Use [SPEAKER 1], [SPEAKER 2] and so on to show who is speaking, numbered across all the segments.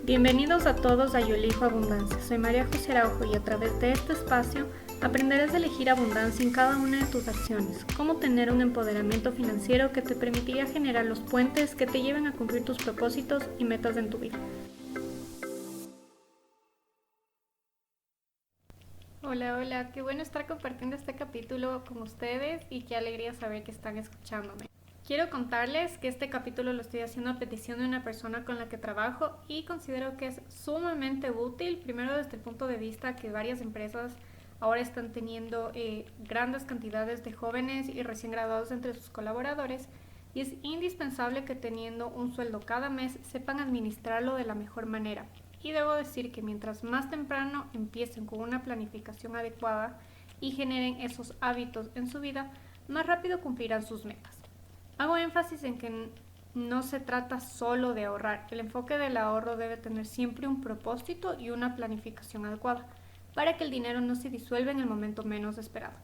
[SPEAKER 1] Bienvenidos a todos a Yo Elijo Abundancia. Soy María José Araujo y a través de este espacio aprenderás a elegir abundancia en cada una de tus acciones, cómo tener un empoderamiento financiero que te permitirá generar los puentes que te lleven a cumplir tus propósitos y metas en tu vida. Hola, qué bueno estar compartiendo este capítulo con ustedes y qué alegría saber que están escuchándome. Quiero contarles que este capítulo lo estoy haciendo a petición de una persona con la que trabajo y considero que es sumamente útil, primero desde el punto de vista que varias empresas ahora están teniendo grandes cantidades de jóvenes y recién graduados entre sus colaboradores y es indispensable que teniendo un sueldo cada mes sepan administrarlo de la mejor manera. Y debo decir que mientras más temprano empiecen con una planificación adecuada y generen esos hábitos en su vida, más rápido cumplirán sus metas. Hago énfasis en que no se trata solo de ahorrar. El enfoque del ahorro debe tener siempre un propósito y una planificación adecuada para que el dinero no se disuelva en el momento menos esperado.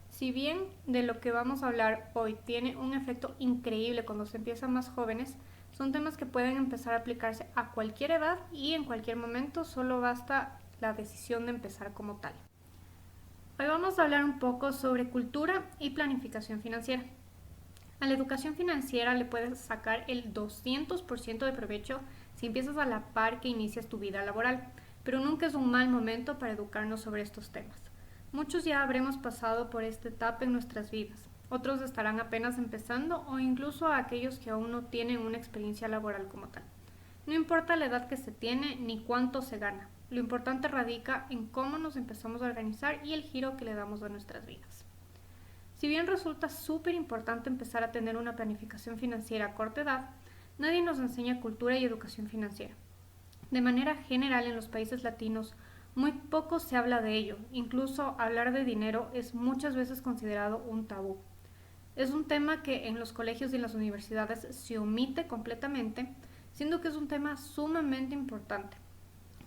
[SPEAKER 1] Si bien de lo que vamos a hablar hoy tiene un efecto increíble cuando se empieza más jóvenes, son temas que pueden empezar a aplicarse a cualquier edad y en cualquier momento, solo basta la decisión de empezar como tal. Hoy vamos a hablar un poco sobre cultura y planificación financiera. A la educación financiera le puedes sacar el 200% de provecho si empiezas a la par que inicias tu vida laboral, pero nunca es un mal momento para educarnos sobre estos temas. Muchos ya habremos pasado por esta etapa en nuestras vidas, otros estarán apenas empezando o incluso a aquellos que aún no tienen una experiencia laboral como tal. No importa la edad que se tiene ni cuánto se gana, lo importante radica en cómo nos empezamos a organizar y el giro que le damos a nuestras vidas. Si bien resulta súper importante empezar a tener una planificación financiera a corta edad, nadie nos enseña cultura y educación financiera. De manera general en los países latinos, muy poco se habla de ello, incluso hablar de dinero es muchas veces considerado un tabú. Es un tema que en los colegios y en las universidades se omite completamente, siendo que es un tema sumamente importante.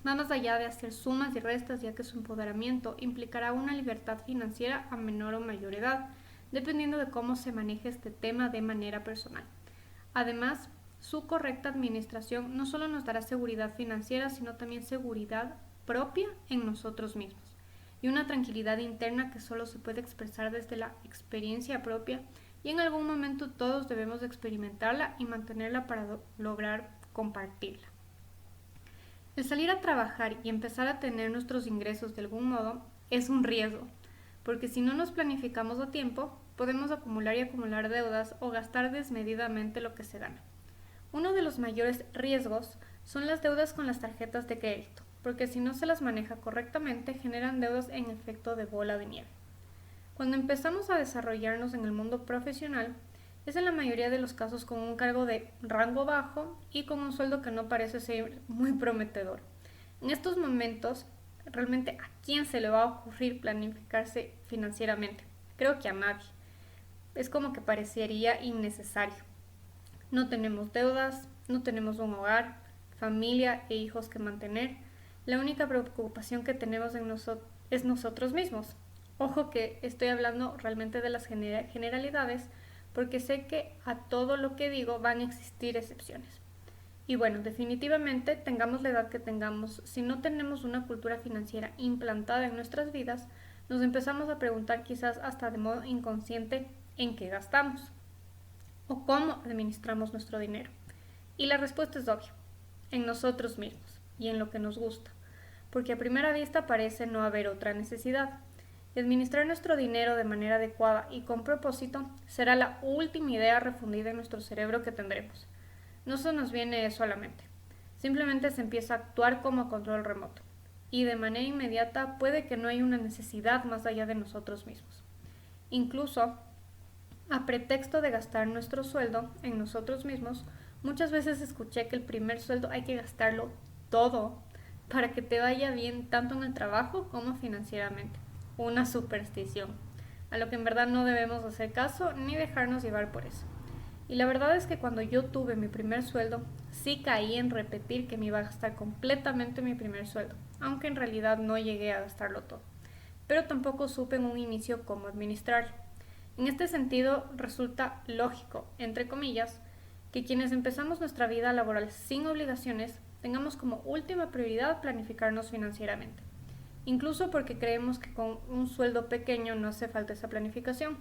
[SPEAKER 1] Va más allá de hacer sumas y restas, ya que su empoderamiento implicará una libertad financiera a menor o mayor edad, dependiendo de cómo se maneje este tema de manera personal. Además, su correcta administración no solo nos dará seguridad financiera, sino también seguridad propia en nosotros mismos y una tranquilidad interna que solo se puede expresar desde la experiencia propia y en algún momento todos debemos experimentarla y mantenerla para lograr compartirla. El salir a trabajar y empezar a tener nuestros ingresos de algún modo es un riesgo, porque si no nos planificamos a tiempo, podemos acumular y acumular deudas o gastar desmedidamente lo que se gana. Uno de los mayores riesgos son las deudas con las tarjetas de crédito, porque si no se las maneja correctamente generan deudas en efecto de bola de nieve. Cuando empezamos a desarrollarnos en el mundo profesional, es en la mayoría de los casos con un cargo de rango bajo y con un sueldo que no parece ser muy prometedor. En estos momentos, realmente ¿a quién se le va a ocurrir planificarse financieramente? Creo que a nadie. Es como que parecería innecesario. No tenemos deudas, no tenemos un hogar, familia e hijos que mantener. La única preocupación que tenemos es nosotros mismos. Ojo que estoy hablando realmente de las generalidades porque sé que a todo lo que digo van a existir excepciones. Y bueno, definitivamente, tengamos la edad que tengamos, si no tenemos una cultura financiera implantada en nuestras vidas, nos empezamos a preguntar quizás hasta de modo inconsciente en qué gastamos o cómo administramos nuestro dinero. Y la respuesta es obvia, en nosotros mismos y en lo que nos gusta, porque a primera vista parece no haber otra necesidad. Administrar nuestro dinero de manera adecuada y con propósito será la última idea refundida en nuestro cerebro que tendremos. No se nos viene eso a la mente. Simplemente se empieza a actuar como control remoto. Y de manera inmediata puede que no haya una necesidad más allá de nosotros mismos. Incluso, a pretexto de gastar nuestro sueldo en nosotros mismos, muchas veces escuché que el primer sueldo hay que gastarlo todo para que te vaya bien tanto en el trabajo como financieramente. Una superstición, a lo que en verdad no debemos hacer caso ni dejarnos llevar por eso. Y la verdad es que cuando yo tuve mi primer sueldo, sí caí en repetir que me iba a gastar completamente mi primer sueldo, aunque en realidad no llegué a gastarlo todo. Pero tampoco supe en un inicio cómo administrarlo. En este sentido, resulta lógico, entre comillas, que quienes empezamos nuestra vida laboral sin obligaciones, tengamos como última prioridad planificarnos financieramente, incluso porque creemos que con un sueldo pequeño no hace falta esa planificación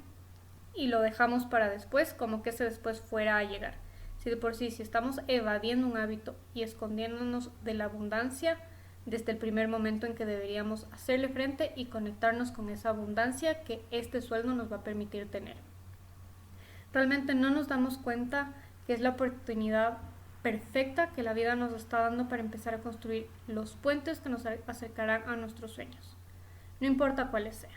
[SPEAKER 1] y lo dejamos para después, como que ese después fuera a llegar. Si de por sí, si estamos evadiendo un hábito y escondiéndonos de la abundancia desde el primer momento en que deberíamos hacerle frente y conectarnos con esa abundancia que este sueldo nos va a permitir tener. Realmente no nos damos cuenta que es la oportunidad perfecta que la vida nos está dando para empezar a construir los puentes que nos acercarán a nuestros sueños, no importa cuáles sean.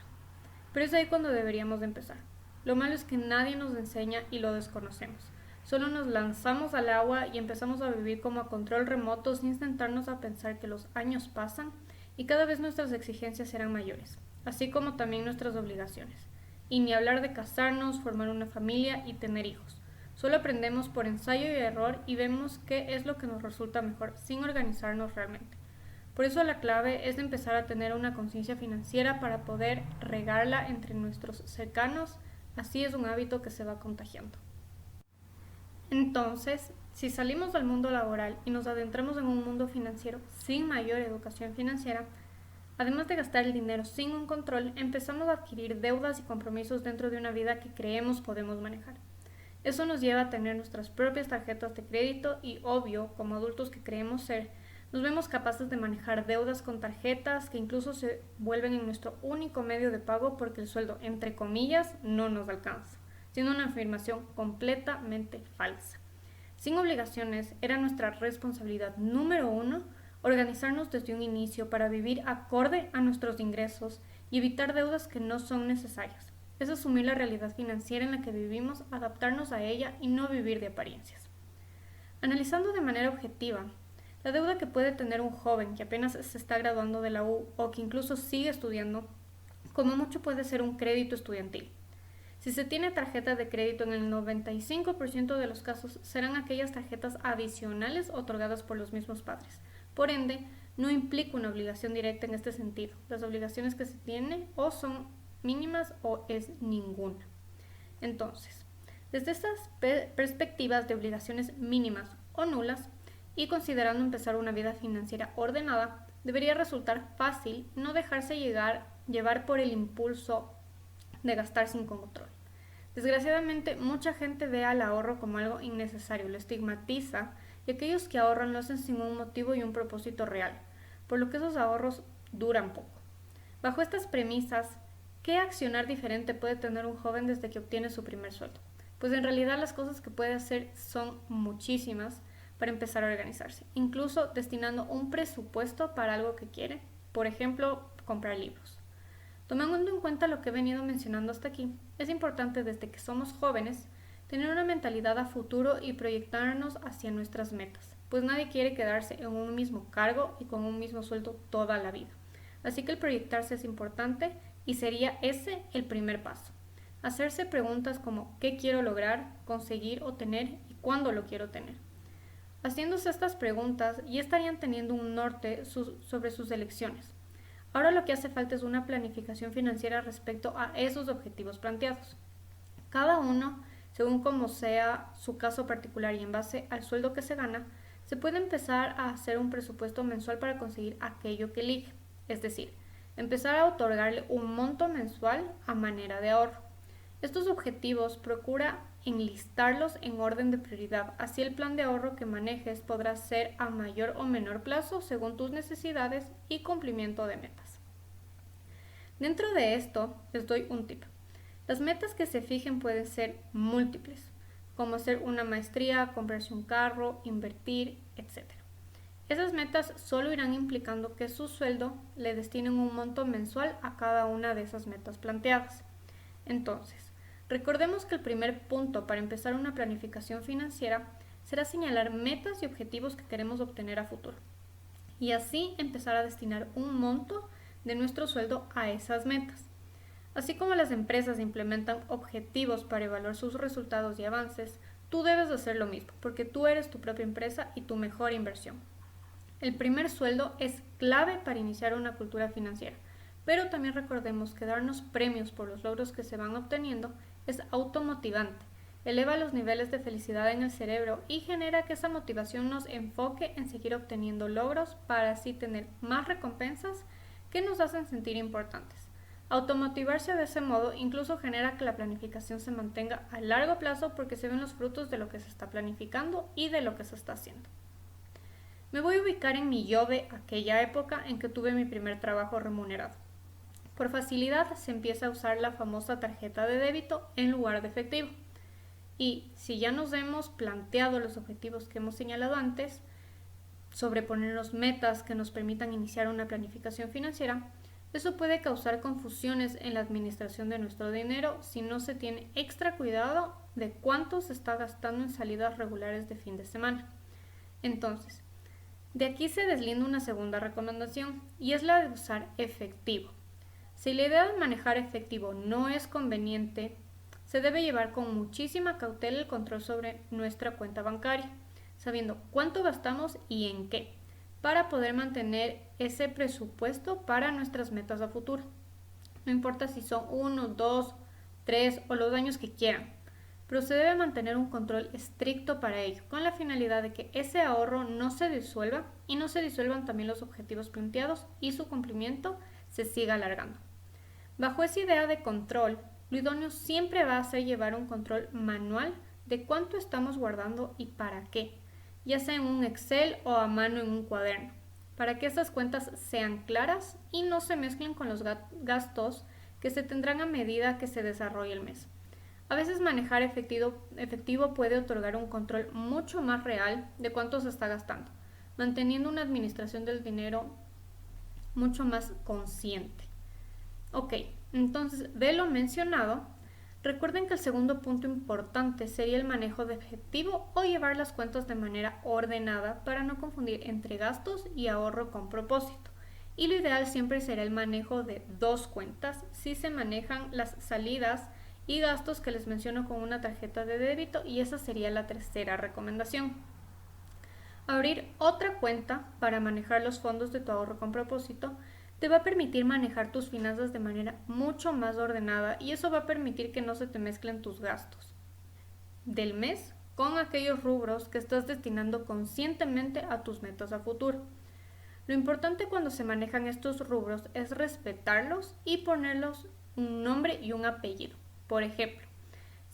[SPEAKER 1] Pero es ahí cuando deberíamos de empezar. Lo malo es que nadie nos enseña y lo desconocemos. Solo nos lanzamos al agua y empezamos a vivir como a control remoto sin sentarnos a pensar que los años pasan y cada vez nuestras exigencias serán mayores, así como también nuestras obligaciones. Y ni hablar de casarnos, formar una familia y tener hijos. Solo aprendemos por ensayo y error y vemos qué es lo que nos resulta mejor sin organizarnos realmente. Por eso la clave es empezar a tener una conciencia financiera para poder regarla entre nuestros cercanos. Así es un hábito que se va contagiando. Entonces, si salimos del mundo laboral y nos adentramos en un mundo financiero sin mayor educación financiera, además de gastar el dinero sin un control, empezamos a adquirir deudas y compromisos dentro de una vida que creemos podemos manejar. Eso nos lleva a tener nuestras propias tarjetas de crédito y, obvio, como adultos que creemos ser, nos vemos capaces de manejar deudas con tarjetas que incluso se vuelven en nuestro único medio de pago porque el sueldo, entre comillas, no nos alcanza, siendo una afirmación completamente falsa. Sin obligaciones, era nuestra responsabilidad número 1 organizarnos desde un inicio para vivir acorde a nuestros ingresos y evitar deudas que no son necesarias. Es asumir la realidad financiera en la que vivimos, adaptarnos a ella y no vivir de apariencias. Analizando de manera objetiva, la deuda que puede tener un joven que apenas se está graduando de la U o que incluso sigue estudiando, como mucho puede ser un crédito estudiantil. Si se tiene tarjeta de crédito, en el 95% de los casos serán aquellas tarjetas adicionales otorgadas por los mismos padres. Por ende, no implica una obligación directa en este sentido. Las obligaciones que se tienen o son mínimas o es ninguna. Entonces, desde estas perspectivas de obligaciones mínimas o nulas y considerando empezar una vida financiera ordenada, debería resultar fácil no dejarse llevar por el impulso de gastar sin control. Desgraciadamente, mucha gente ve al ahorro como algo innecesario, lo estigmatiza y aquellos que ahorran lo hacen sin un motivo y un propósito real, por lo que esos ahorros duran poco. Bajo estas premisas, ¿qué accionar diferente puede tener un joven desde que obtiene su primer sueldo? Pues en realidad las cosas que puede hacer son muchísimas para empezar a organizarse, incluso destinando un presupuesto para algo que quiere, por ejemplo, comprar libros. Tomando en cuenta lo que he venido mencionando hasta aquí, es importante desde que somos jóvenes tener una mentalidad a futuro y proyectarnos hacia nuestras metas, pues nadie quiere quedarse en un mismo cargo y con un mismo sueldo toda la vida. Así que el proyectarse es importante y sería ese el primer paso. Hacerse preguntas como ¿qué quiero lograr, conseguir o tener y cuándo lo quiero tener? Haciéndose estas preguntas ya estarían teniendo un norte sobre sus elecciones. Ahora lo que hace falta es una planificación financiera respecto a esos objetivos planteados. Cada uno, según como sea su caso particular y en base al sueldo que se gana, se puede empezar a hacer un presupuesto mensual para conseguir aquello que elige, es decir, empezar a otorgarle un monto mensual a manera de ahorro. Estos objetivos procura enlistarlos en orden de prioridad, así el plan de ahorro que manejes podrá ser a mayor o menor plazo según tus necesidades y cumplimiento de metas. Dentro de esto, les doy un tip. Las metas que se fijen pueden ser múltiples, como hacer una maestría, comprarse un carro, invertir, etc. Esas metas solo irán implicando que su sueldo le destinen un monto mensual a cada una de esas metas planteadas. Entonces, recordemos que el primer punto para empezar una planificación financiera será señalar metas y objetivos que queremos obtener a futuro, y así empezar a destinar un monto de nuestro sueldo a esas metas. Así como las empresas implementan objetivos para evaluar sus resultados y avances, tú debes hacer lo mismo, porque tú eres tu propia empresa y tu mejor inversión. El primer sueldo es clave para iniciar una cultura financiera, pero también recordemos que darnos premios por los logros que se van obteniendo es automotivante eleva los niveles de felicidad en el cerebro y genera que esa motivación nos enfoque en seguir obteniendo logros para así tener más recompensas que nos hacen sentir importantes. Automotivarse de ese modo incluso genera que la planificación se mantenga a largo plazo porque se ven los frutos de lo que se está planificando y de lo que se está haciendo. Me voy a ubicar en mi yo de aquella época en que tuve mi primer trabajo remunerado. Por facilidad se empieza a usar la famosa tarjeta de débito en lugar de efectivo. Y si ya nos hemos planteado los objetivos que hemos señalado antes, sobre ponernos metas que nos permitan iniciar una planificación financiera, eso puede causar confusiones en la administración de nuestro dinero si no se tiene extra cuidado de cuánto se está gastando en salidas regulares de fin de semana. Entonces, de aquí se deslinda una segunda recomendación y es la de usar efectivo. Si la idea de manejar efectivo no es conveniente, se debe llevar con muchísima cautela el control sobre nuestra cuenta bancaria, sabiendo cuánto gastamos y en qué, para poder mantener ese presupuesto para nuestras metas a futuro. No importa si son 1, 2, 3 o los años que quieran, pero se debe mantener un control estricto para ello, con la finalidad de que ese ahorro no se disuelva y no se disuelvan también los objetivos planteados y su cumplimiento se siga alargando. Bajo esa idea de control, lo idóneo siempre va a ser llevar un control manual de cuánto estamos guardando y para qué, ya sea en un Excel o a mano en un cuaderno, para que estas cuentas sean claras y no se mezclen con los gastos que se tendrán a medida que se desarrolle el mes. A veces manejar efectivo puede otorgar un control mucho más real de cuánto se está gastando, manteniendo una administración del dinero mucho más consciente. Ok, entonces de lo mencionado, recuerden que el segundo punto importante sería el manejo de efectivo o llevar las cuentas de manera ordenada para no confundir entre gastos y ahorro con propósito. Y lo ideal siempre será el manejo de dos cuentas si se manejan las salidas y gastos que les menciono con una tarjeta de débito, y esa sería la tercera recomendación. Abrir otra cuenta para manejar los fondos de tu ahorro con propósito te va a permitir manejar tus finanzas de manera mucho más ordenada y eso va a permitir que no se te mezclen tus gastos del mes con aquellos rubros que estás destinando conscientemente a tus metas a futuro. Lo importante cuando se manejan estos rubros es respetarlos y ponerlos un nombre y un apellido. Por ejemplo,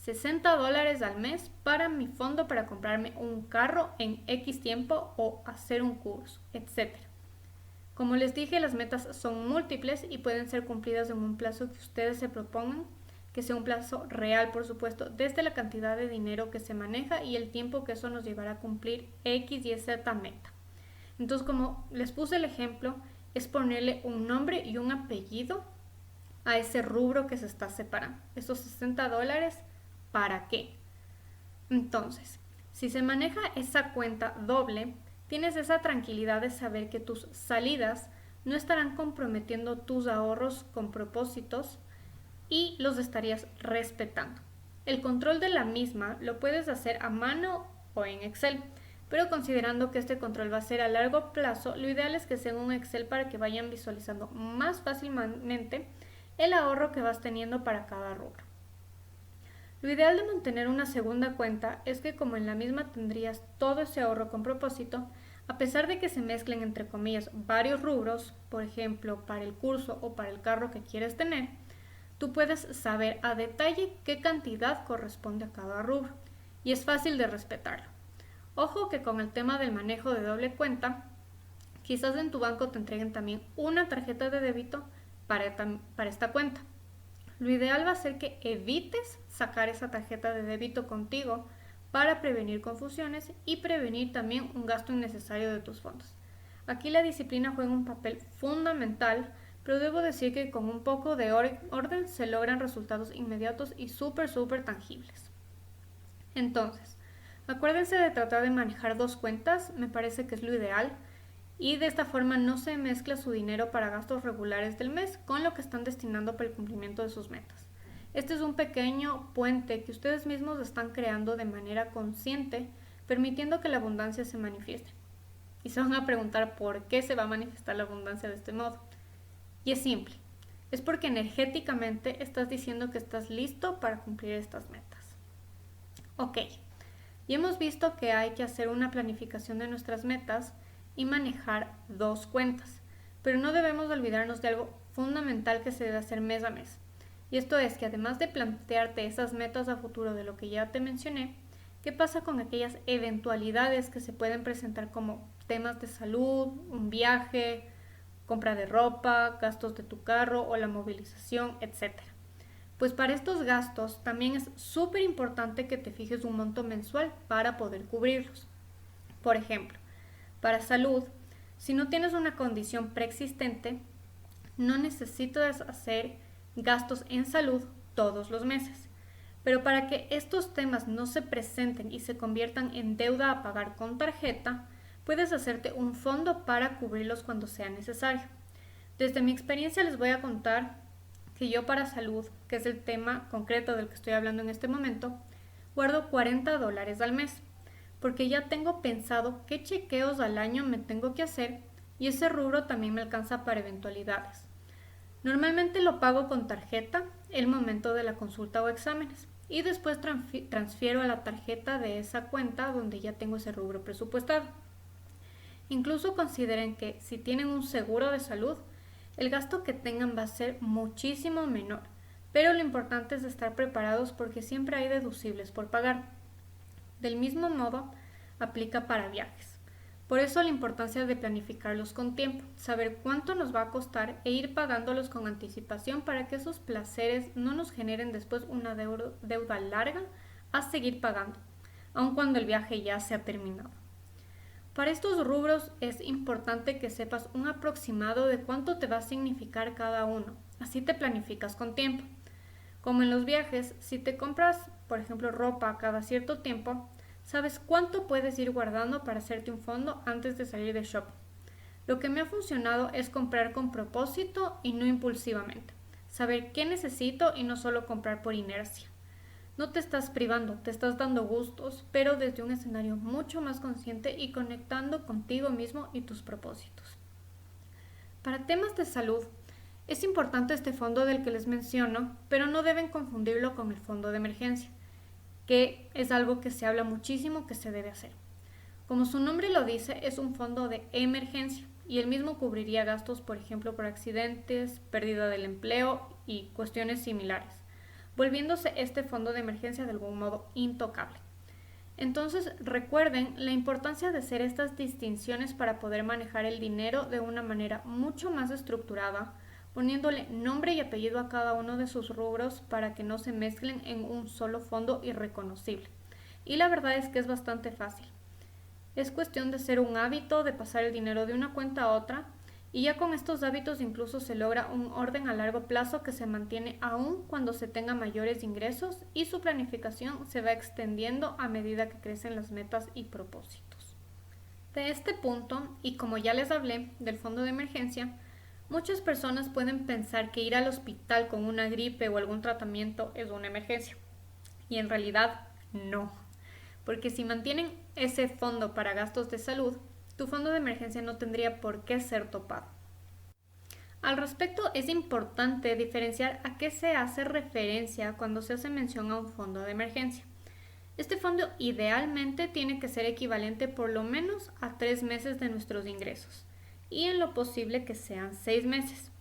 [SPEAKER 1] $60 al mes para mi fondo para comprarme un carro en X tiempo o hacer un curso, etc. Como les dije, las metas son múltiples y pueden ser cumplidas en un plazo que ustedes se propongan, que sea un plazo real, por supuesto, desde la cantidad de dinero que se maneja y el tiempo que eso nos llevará a cumplir X y Z meta. Entonces, como les puse el ejemplo, es ponerle un nombre y un apellido a ese rubro que se está separando. Esos $60, ¿para qué? Entonces, si se maneja esa cuenta doble, tienes esa tranquilidad de saber que tus salidas no estarán comprometiendo tus ahorros con propósitos y los estarías respetando. El control de la misma lo puedes hacer a mano o en Excel, pero considerando que este control va a ser a largo plazo, lo ideal es que sea un Excel para que vayan visualizando más fácilmente el ahorro que vas teniendo para cada rubro. Lo ideal de mantener una segunda cuenta es que como en la misma tendrías todo ese ahorro con propósito, a pesar de que se mezclen entre comillas varios rubros, por ejemplo para el curso o para el carro que quieres tener, tú puedes saber a detalle qué cantidad corresponde a cada rubro y es fácil de respetarlo. Ojo que con el tema del manejo de doble cuenta, quizás en tu banco te entreguen también una tarjeta de débito para esta cuenta. Lo ideal va a ser que evites sacar esa tarjeta de débito contigo para prevenir confusiones y prevenir también un gasto innecesario de tus fondos. Aquí la disciplina juega un papel fundamental, pero debo decir que con un poco de orden se logran resultados inmediatos y súper tangibles. Entonces, acuérdense de tratar de manejar dos cuentas, me parece que es lo ideal, y de esta forma no se mezcla su dinero para gastos regulares del mes con lo que están destinando para el cumplimiento de sus metas. Este es un pequeño puente que ustedes mismos están creando de manera consciente, permitiendo que la abundancia se manifieste. Y se van a preguntar por qué se va a manifestar la abundancia de este modo. Y es simple, es porque energéticamente estás diciendo que estás listo para cumplir estas metas. Ok, y hemos visto que hay que hacer una planificación de nuestras metas y manejar dos cuentas, pero no debemos olvidarnos de algo fundamental que se debe hacer mes a mes. Y esto es que además de plantearte esas metas a futuro de lo que ya te mencioné, ¿qué pasa con aquellas eventualidades que se pueden presentar como temas de salud, un viaje, compra de ropa, gastos de tu carro o la movilización, etcétera? Pues para estos gastos también es súper importante que te fijes un monto mensual para poder cubrirlos. Por ejemplo, para salud, si no tienes una condición preexistente, no necesitas hacer gastos en salud todos los meses. Pero para que estos temas no se presenten y se conviertan en deuda a pagar con tarjeta, puedes hacerte un fondo para cubrirlos cuando sea necesario. Desde mi experiencia les voy a contar que yo para salud, que es el tema concreto del que estoy hablando en este momento, guardo $40 al mes, porque ya tengo pensado qué chequeos al año me tengo que hacer y ese rubro también me alcanza para eventualidades. Normalmente lo pago con tarjeta el momento de la consulta o exámenes y después transfiero a la tarjeta de esa cuenta donde ya tengo ese rubro presupuestado. Incluso consideren que si tienen un seguro de salud, el gasto que tengan va a ser muchísimo menor, pero lo importante es estar preparados porque siempre hay deducibles por pagar. Del mismo modo, aplica para viajes. Por eso la importancia de planificarlos con tiempo, saber cuánto nos va a costar e ir pagándolos con anticipación para que esos placeres no nos generen después una deuda larga a seguir pagando, aun cuando el viaje ya se ha terminado. Para estos rubros es importante que sepas un aproximado de cuánto te va a significar cada uno, así te planificas con tiempo. Como en los viajes, si te compras, por ejemplo, ropa cada cierto tiempo, sabes cuánto puedes ir guardando para hacerte un fondo antes de salir de shopping. Lo que me ha funcionado es comprar con propósito y no impulsivamente, saber qué necesito y no solo comprar por inercia. No te estás privando, te estás dando gustos, pero desde un escenario mucho más consciente y conectando contigo mismo y tus propósitos. Para temas de salud, es importante este fondo del que les menciono, pero no deben confundirlo con el fondo de emergencia, que es algo que se habla muchísimo que se debe hacer. Como su nombre lo dice, es un fondo de emergencia y el mismo cubriría gastos, por ejemplo, por accidentes, pérdida del empleo y cuestiones similares, volviéndose este fondo de emergencia de algún modo intocable. Entonces recuerden la importancia de hacer estas distinciones para poder manejar el dinero de una manera mucho más estructurada, poniéndole nombre y apellido a cada uno de sus rubros para que no se mezclen en un solo fondo irreconocible. Y la verdad es que es bastante fácil. Es cuestión de hacer un hábito de pasar el dinero de una cuenta a otra y ya con estos hábitos incluso se logra un orden a largo plazo que se mantiene aún cuando se tenga mayores ingresos y su planificación se va extendiendo a medida que crecen las metas y propósitos. De este punto, y como ya les hablé del fondo de emergencia, muchas personas pueden pensar que ir al hospital con una gripe o algún tratamiento es una emergencia. Y en realidad no. Porque si mantienen ese fondo para gastos de salud, tu fondo de emergencia no tendría por qué ser topado. Al respecto, es importante diferenciar a qué se hace referencia cuando se hace mención a un fondo de emergencia. Este fondo idealmente tiene que ser equivalente por lo menos a 3 meses de nuestros ingresos y en lo posible que sean 6 meses.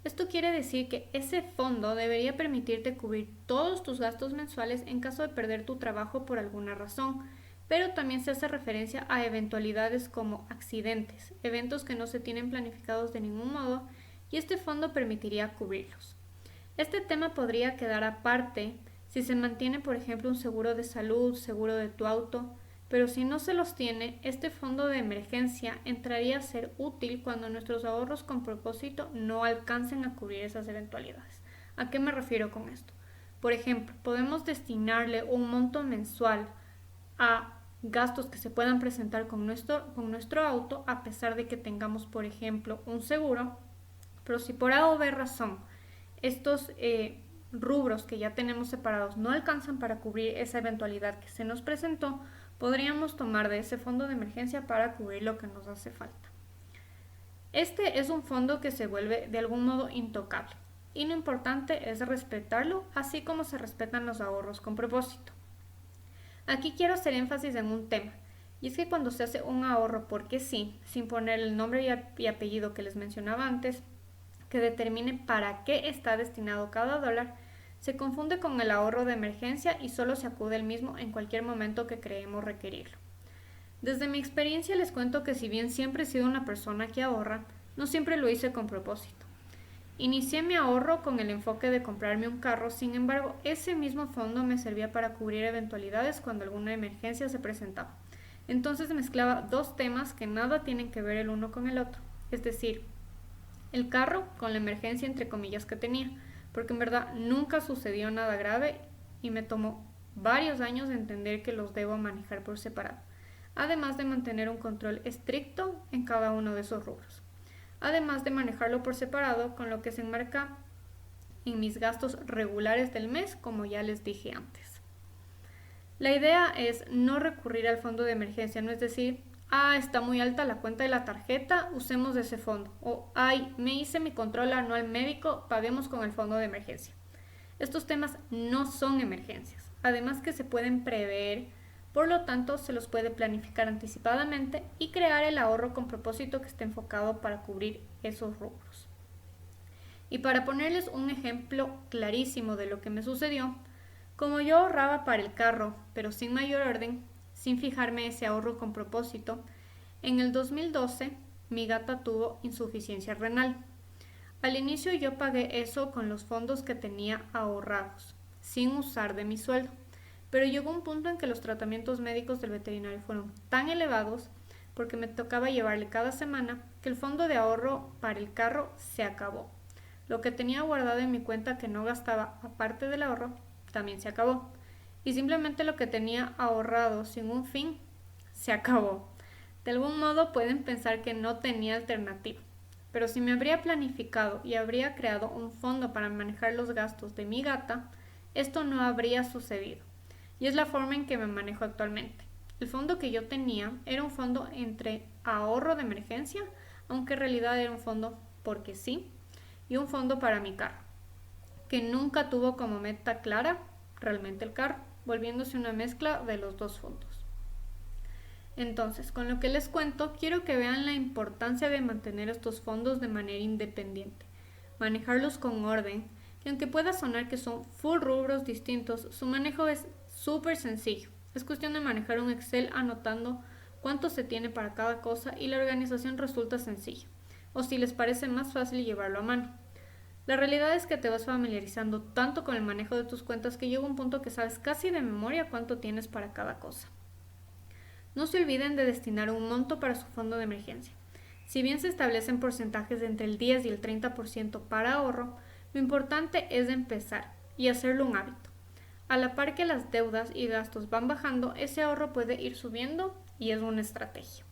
[SPEAKER 1] Esto quiere decir que ese fondo debería permitirte cubrir todos tus gastos mensuales en caso de perder tu trabajo por alguna razón, pero también se hace referencia a eventualidades como accidentes, eventos que no se tienen planificados de ningún modo y este fondo permitiría cubrirlos. Este tema podría quedar aparte si se mantiene, por ejemplo, un seguro de salud, seguro de tu auto, pero si no se los tiene, este fondo de emergencia entraría a ser útil cuando nuestros ahorros con propósito no alcancen a cubrir esas eventualidades. ¿A qué me refiero con esto? Por ejemplo, podemos destinarle un monto mensual a gastos que se puedan presentar con nuestro auto a pesar de que tengamos, por ejemplo, un seguro, pero si por A o B razón estos rubros que ya tenemos separados no alcanzan para cubrir esa eventualidad que se nos presentó, podríamos tomar de ese fondo de emergencia para cubrir lo que nos hace falta. Este es un fondo que se vuelve de algún modo intocable y lo importante es respetarlo así como se respetan los ahorros con propósito. Aquí quiero hacer énfasis en un tema, y es que cuando se hace un ahorro porque sí, sin poner el nombre y apellido que les mencionaba antes, que determine para qué está destinado cada dólar, se confunde con el ahorro de emergencia y solo se acude al mismo en cualquier momento que creemos requerirlo. Desde mi experiencia les cuento que si bien siempre he sido una persona que ahorra, no siempre lo hice con propósito. Inicié mi ahorro con el enfoque de comprarme un carro, sin embargo, ese mismo fondo me servía para cubrir eventualidades cuando alguna emergencia se presentaba. Entonces mezclaba dos temas que nada tienen que ver el uno con el otro, es decir, el carro con la emergencia entre comillas que tenía, porque en verdad nunca sucedió nada grave y me tomó varios años entender que los debo manejar por separado, además de mantener un control estricto en cada uno de esos rubros. Además de manejarlo por separado, con lo que se enmarca en mis gastos regulares del mes, como ya les dije antes. La idea es no recurrir al fondo de emergencia, no es decir, está muy alta la cuenta de la tarjeta, usemos de ese fondo. O, me hice mi control anual médico, paguemos con el fondo de emergencia. Estos temas no son emergencias, además que se pueden prever, por lo tanto se los puede planificar anticipadamente y crear el ahorro con propósito que esté enfocado para cubrir esos rubros. Y para ponerles un ejemplo clarísimo de lo que me sucedió, como yo ahorraba para el carro, pero sin mayor orden, sin fijarme ese ahorro con propósito, en el 2012 mi gata tuvo insuficiencia renal. Al inicio yo pagué eso con los fondos que tenía ahorrados, sin usar de mi sueldo, pero llegó un punto en que los tratamientos médicos del veterinario fueron tan elevados, porque me tocaba llevarle cada semana, que el fondo de ahorro para el carro se acabó. Lo que tenía guardado en mi cuenta que no gastaba aparte del ahorro, también se acabó. Y simplemente lo que tenía ahorrado sin un fin, se acabó. De algún modo pueden pensar que no tenía alternativa, pero si me habría planificado y habría creado un fondo para manejar los gastos de mi gata, esto no habría sucedido. Y es la forma en que me manejo actualmente. El fondo que yo tenía era un fondo entre ahorro de emergencia, aunque en realidad era un fondo porque sí, y un fondo para mi carro, que nunca tuvo como meta clara realmente el carro, volviéndose una mezcla de los dos fondos. Entonces, con lo que les cuento, quiero que vean la importancia de mantener estos fondos de manera independiente, manejarlos con orden, que aunque pueda sonar que son full rubros distintos, su manejo es súper sencillo. Es cuestión de manejar un Excel anotando cuánto se tiene para cada cosa y la organización resulta sencilla, o si les parece más fácil llevarlo a mano. La realidad es que te vas familiarizando tanto con el manejo de tus cuentas que llega un punto que sabes casi de memoria cuánto tienes para cada cosa. No se olviden de destinar un monto para su fondo de emergencia. Si bien se establecen porcentajes de entre el 10 y el 30% para ahorro, lo importante es empezar y hacerlo un hábito. A la par que las deudas y gastos van bajando, ese ahorro puede ir subiendo y es una estrategia.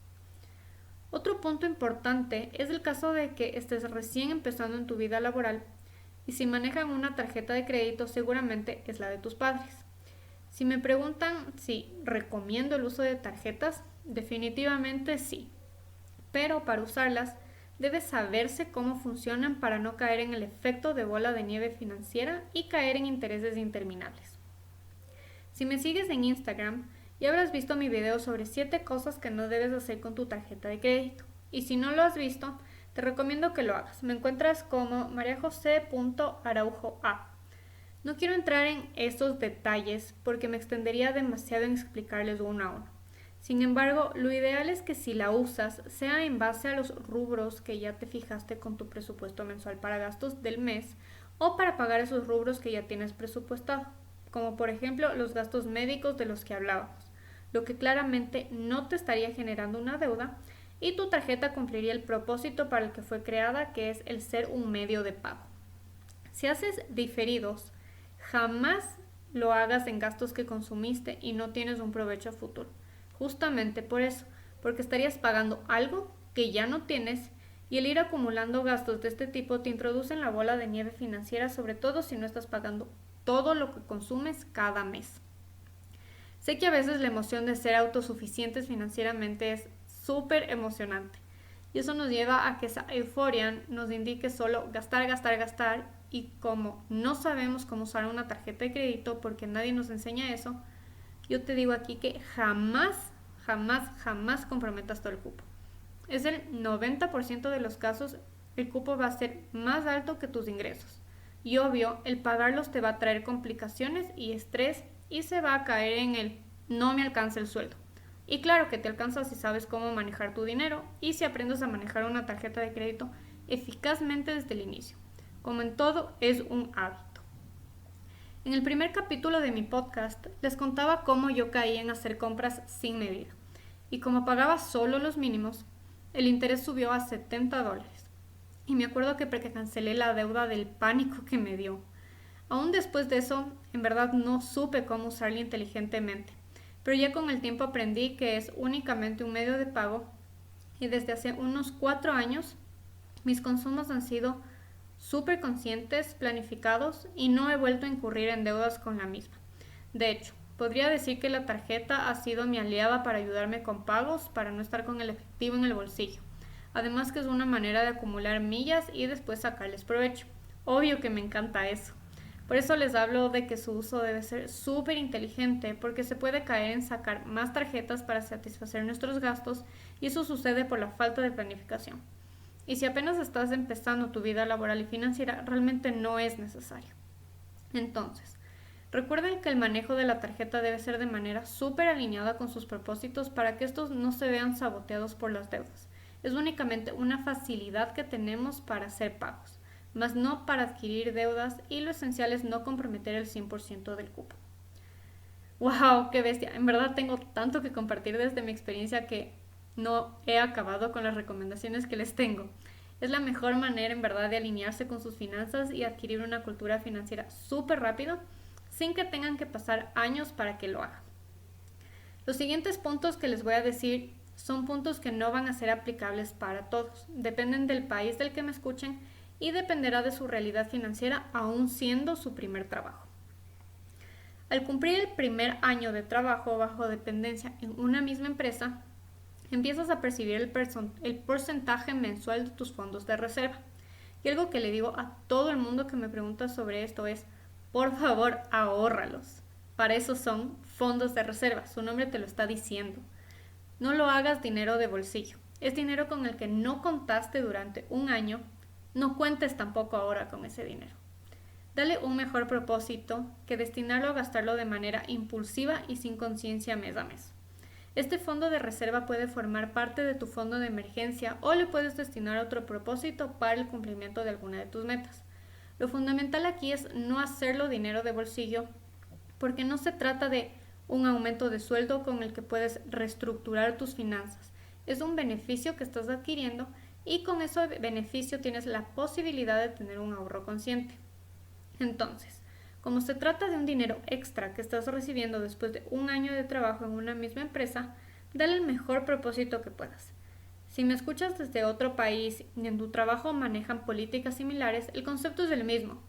[SPEAKER 1] Otro punto importante es el caso de que estés recién empezando en tu vida laboral y si manejan una tarjeta de crédito seguramente es la de tus padres. Si me preguntan si recomiendo el uso de tarjetas, definitivamente sí, pero para usarlas debe saberse cómo funcionan para no caer en el efecto de bola de nieve financiera y caer en intereses interminables. Si me sigues en Instagram, ya habrás visto mi video sobre 7 cosas que no debes hacer con tu tarjeta de crédito. Y si no lo has visto, te recomiendo que lo hagas. Me encuentras como mariajose.araujoa. No quiero entrar en estos detalles porque me extendería demasiado en explicarles uno a uno. Sin embargo, lo ideal es que si la usas sea en base a los rubros que ya te fijaste con tu presupuesto mensual para gastos del mes o para pagar esos rubros que ya tienes presupuestado, como por ejemplo los gastos médicos de los que hablábamos, lo que claramente no te estaría generando una deuda y tu tarjeta cumpliría el propósito para el que fue creada, que es el ser un medio de pago. Si haces diferidos, jamás lo hagas en gastos que consumiste y no tienes un provecho a futuro. Justamente por eso, porque estarías pagando algo que ya no tienes y el ir acumulando gastos de este tipo te introduce en la bola de nieve financiera, sobre todo si no estás pagando todo lo que consumes cada mes. Sé que a veces la emoción de ser autosuficientes financieramente es súper emocionante y eso nos lleva a que esa euforia nos indique solo gastar, gastar, gastar y como no sabemos cómo usar una tarjeta de crédito porque nadie nos enseña eso, yo te digo aquí que jamás, jamás, jamás comprometas todo el cupo. Es el 90% de los casos el cupo va a ser más alto que tus ingresos. Y obvio, el pagarlos te va a traer complicaciones y estrés y se va a caer en el no me alcanza el sueldo. Y claro que te alcanza si sabes cómo manejar tu dinero y si aprendes a manejar una tarjeta de crédito eficazmente desde el inicio. Como en todo, es un hábito. En el primer capítulo de mi podcast les contaba cómo yo caí en hacer compras sin medida. Y como pagaba solo los mínimos, el interés subió a $70. Y me acuerdo que porque cancelé la deuda del pánico que me dio. Aún después de eso, en verdad no supe cómo usarla inteligentemente. Pero ya con el tiempo aprendí que es únicamente un medio de pago y desde hace unos 4 años mis consumos han sido súper conscientes, planificados y no he vuelto a incurrir en deudas con la misma. De hecho, podría decir que la tarjeta ha sido mi aliada para ayudarme con pagos, para no estar con el efectivo en el bolsillo. Además que es una manera de acumular millas y después sacarles provecho. Obvio que me encanta eso. Por eso les hablo de que su uso debe ser súper inteligente porque se puede caer en sacar más tarjetas para satisfacer nuestros gastos y eso sucede por la falta de planificación. Y si apenas estás empezando tu vida laboral y financiera, realmente no es necesario. Entonces, recuerden que el manejo de la tarjeta debe ser de manera súper alineada con sus propósitos para que estos no se vean saboteados por las deudas. Es únicamente una facilidad que tenemos para hacer pagos, mas no para adquirir deudas y lo esencial es no comprometer el 100% del cupo. ¡Wow! ¡Qué bestia! En verdad tengo tanto que compartir desde mi experiencia que no he acabado con las recomendaciones que les tengo. Es la mejor manera en verdad de alinearse con sus finanzas y adquirir una cultura financiera súper rápido sin que tengan que pasar años para que lo hagan. Los siguientes puntos que les voy a decir son puntos que no van a ser aplicables para todos. Dependen del país del que me escuchen y dependerá de su realidad financiera aún siendo su primer trabajo. Al cumplir el primer año de trabajo bajo dependencia en una misma empresa, empiezas a percibir el porcentaje mensual de tus fondos de reserva. Y algo que le digo a todo el mundo que me pregunta sobre esto es, por favor, ahórralos. Para eso son fondos de reserva, su nombre te lo está diciendo. No lo hagas dinero de bolsillo. Es dinero con el que no contaste durante un año, no cuentes tampoco ahora con ese dinero. Dale un mejor propósito que destinarlo a gastarlo de manera impulsiva y sin conciencia mes a mes. Este fondo de reserva puede formar parte de tu fondo de emergencia o le puedes destinar a otro propósito para el cumplimiento de alguna de tus metas. Lo fundamental aquí es no hacerlo dinero de bolsillo porque no se trata de un aumento de sueldo con el que puedes reestructurar tus finanzas. Es un beneficio que estás adquiriendo y con ese beneficio tienes la posibilidad de tener un ahorro consciente. Entonces, como se trata de un dinero extra que estás recibiendo después de un año de trabajo en una misma empresa, dale el mejor propósito que puedas. Si me escuchas desde otro país y en tu trabajo manejan políticas similares, el concepto es el mismo,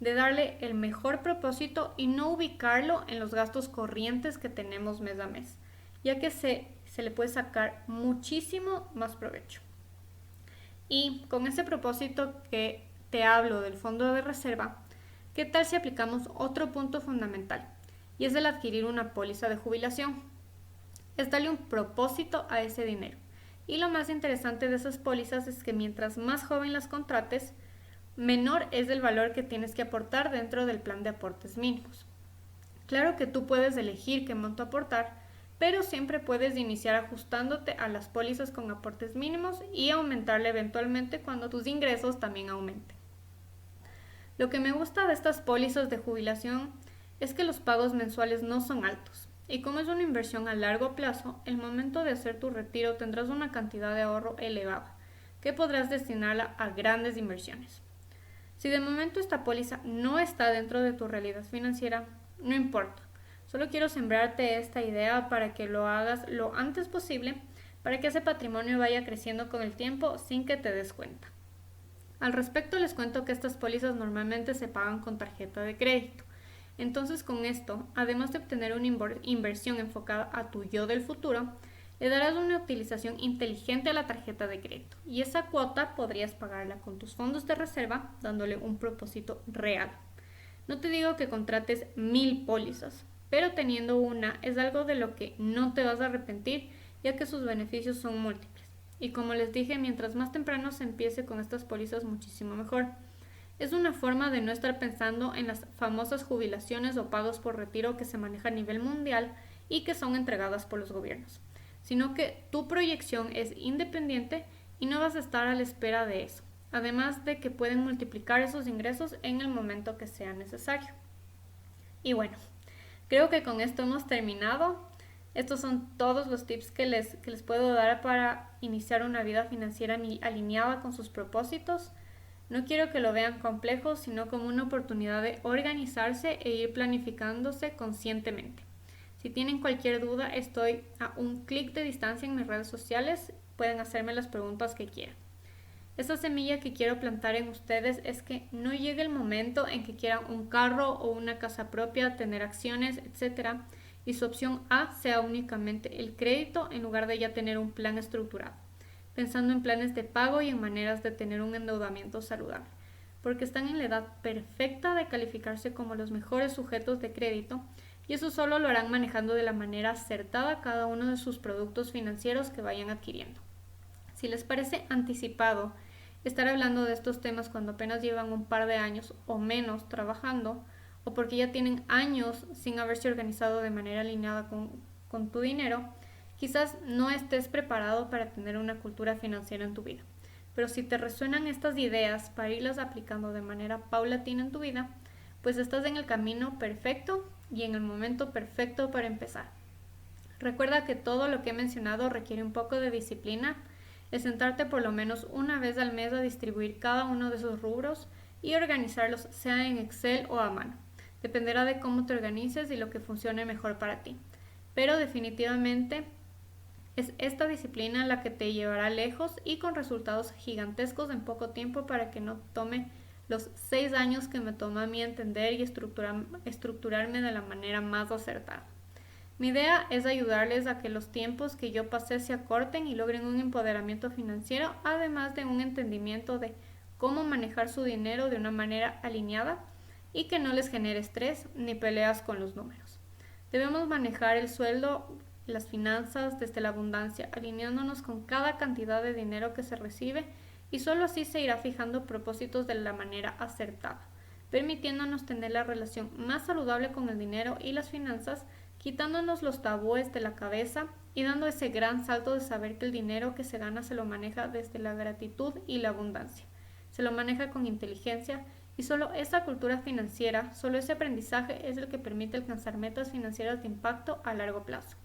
[SPEAKER 1] de darle el mejor propósito y no ubicarlo en los gastos corrientes que tenemos mes a mes, ya que se le puede sacar muchísimo más provecho. Y con ese propósito que te hablo del fondo de reserva, ¿qué tal si aplicamos otro punto fundamental? Y es el adquirir una póliza de jubilación. Es darle un propósito a ese dinero. Y lo más interesante de esas pólizas es que mientras más joven las contrates, menor es el valor que tienes que aportar dentro del plan de aportes mínimos. Claro que tú puedes elegir qué monto aportar, pero siempre puedes iniciar ajustándote a las pólizas con aportes mínimos y aumentarle eventualmente cuando tus ingresos también aumenten. Lo que me gusta de estas pólizas de jubilación es que los pagos mensuales no son altos y como es una inversión a largo plazo, el momento de hacer tu retiro tendrás una cantidad de ahorro elevada que podrás destinarla a grandes inversiones. Si de momento esta póliza no está dentro de tu realidad financiera, no importa. Solo quiero sembrarte esta idea para que lo hagas lo antes posible para que ese patrimonio vaya creciendo con el tiempo sin que te des cuenta. Al respecto les cuento que estas pólizas normalmente se pagan con tarjeta de crédito. Entonces con esto, además de obtener una inversión enfocada a tu yo del futuro, le darás una utilización inteligente a la tarjeta de crédito y esa cuota podrías pagarla con tus fondos de reserva dándole un propósito real. No te digo que contrates 1000 pólizas, pero teniendo una es algo de lo que no te vas a arrepentir, ya que sus beneficios son múltiples. Y como les dije, mientras más temprano se empiece con estas pólizas, muchísimo mejor. Es una forma de no estar pensando en las famosas jubilaciones o pagos por retiro que se manejan a nivel mundial y que son entregadas por los gobiernos, sino que tu proyección es independiente y no vas a estar a la espera de eso, además de que pueden multiplicar esos ingresos en el momento que sea necesario. Y bueno, creo que con esto hemos terminado. Estos son todos los tips que les puedo dar para iniciar una vida financiera alineada con sus propósitos. No quiero que lo vean complejo, sino como una oportunidad de organizarse e ir planificándose conscientemente. Si tienen cualquier duda, estoy a un clic de distancia en mis redes sociales. Pueden hacerme las preguntas que quieran. Esta semilla que quiero plantar en ustedes es que no llegue el momento en que quieran un carro o una casa propia, tener acciones, etc. Y su opción A sea únicamente el crédito en lugar de ya tener un plan estructurado, pensando en planes de pago y en maneras de tener un endeudamiento saludable, porque están en la edad perfecta de calificarse como los mejores sujetos de crédito y eso solo lo harán manejando de la manera acertada cada uno de sus productos financieros que vayan adquiriendo. Si les parece anticipado estar hablando de estos temas cuando apenas llevan un par de años o menos trabajando, o porque ya tienen años sin haberse organizado de manera alineada con tu dinero, quizás no estés preparado para tener una cultura financiera en tu vida. Pero si te resuenan estas ideas para irlas aplicando de manera paulatina en tu vida, pues estás en el camino perfecto y en el momento perfecto para empezar. Recuerda que todo lo que he mencionado requiere un poco de disciplina, es sentarte por lo menos una vez al mes a distribuir cada uno de esos rubros y organizarlos sea en Excel o a mano. Dependerá de cómo te organices y lo que funcione mejor para ti. Pero definitivamente es esta disciplina la que te llevará lejos y con resultados gigantescos en poco tiempo para que no tome los 6 años que me toma a mí entender y estructurarme de la manera más acertada. Mi idea es ayudarles a que los tiempos que yo pasé se acorten y logren un empoderamiento financiero, además de un entendimiento de cómo manejar su dinero de una manera alineada y que no les genere estrés ni peleas con los números. Debemos manejar el sueldo, las finanzas desde la abundancia, alineándonos con cada cantidad de dinero que se recibe y solo así se irá fijando propósitos de la manera acertada, permitiéndonos tener la relación más saludable con el dinero y las finanzas, quitándonos los tabúes de la cabeza y dando ese gran salto de saber que el dinero que se gana se lo maneja desde la gratitud y la abundancia. Se lo maneja con inteligencia y solo esa cultura financiera, solo ese aprendizaje es el que permite alcanzar metas financieras de impacto a largo plazo.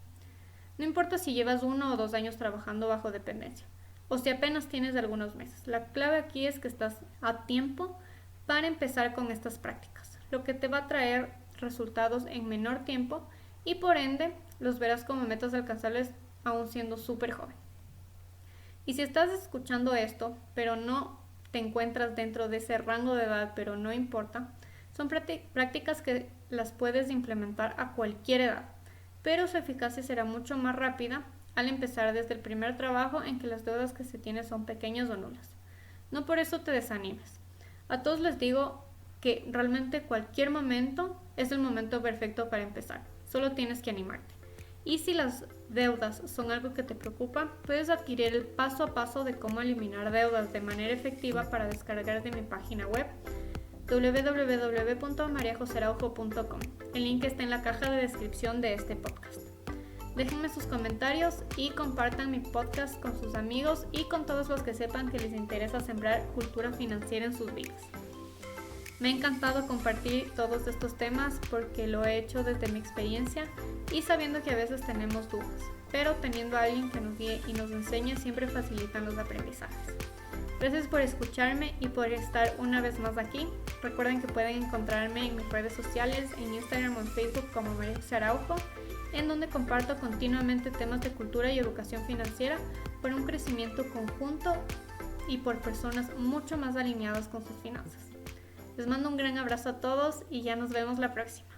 [SPEAKER 1] No importa si llevas 1 o 2 años trabajando bajo dependencia o si apenas tienes algunos meses. La clave aquí es que estás a tiempo para empezar con estas prácticas, lo que te va a traer resultados en menor tiempo y por ende los verás como metas alcanzables aún siendo súper joven. Y si estás escuchando esto, pero no te encuentras dentro de ese rango de edad, pero no importa, son prácticas que las puedes implementar a cualquier edad, pero su eficacia será mucho más rápida al empezar desde el primer trabajo en que las deudas que se tienen son pequeñas o nulas. No por eso te desanimes. A todos les digo que realmente cualquier momento es el momento perfecto para empezar. Solo tienes que animarte. Y si las deudas son algo que te preocupa, puedes adquirir el paso a paso de cómo eliminar deudas de manera efectiva para descargar de mi página web www.mariajoseraujo.com. El link está en la caja de descripción de este podcast. Déjenme sus comentarios y compartan mi podcast con sus amigos y con todos los que sepan que les interesa sembrar cultura financiera en sus vidas. Me ha encantado compartir todos estos temas porque lo he hecho desde mi experiencia y sabiendo que a veces tenemos dudas, pero teniendo a alguien que nos guíe y nos enseñe siempre facilitan los aprendizajes. Gracias por escucharme y por estar una vez más aquí. Recuerden que pueden encontrarme en mis redes sociales, en Instagram o en Facebook como María José Araujo, en donde comparto continuamente temas de cultura y educación financiera por un crecimiento conjunto y por personas mucho más alineadas con sus finanzas. Les mando un gran abrazo a todos y ya nos vemos la próxima.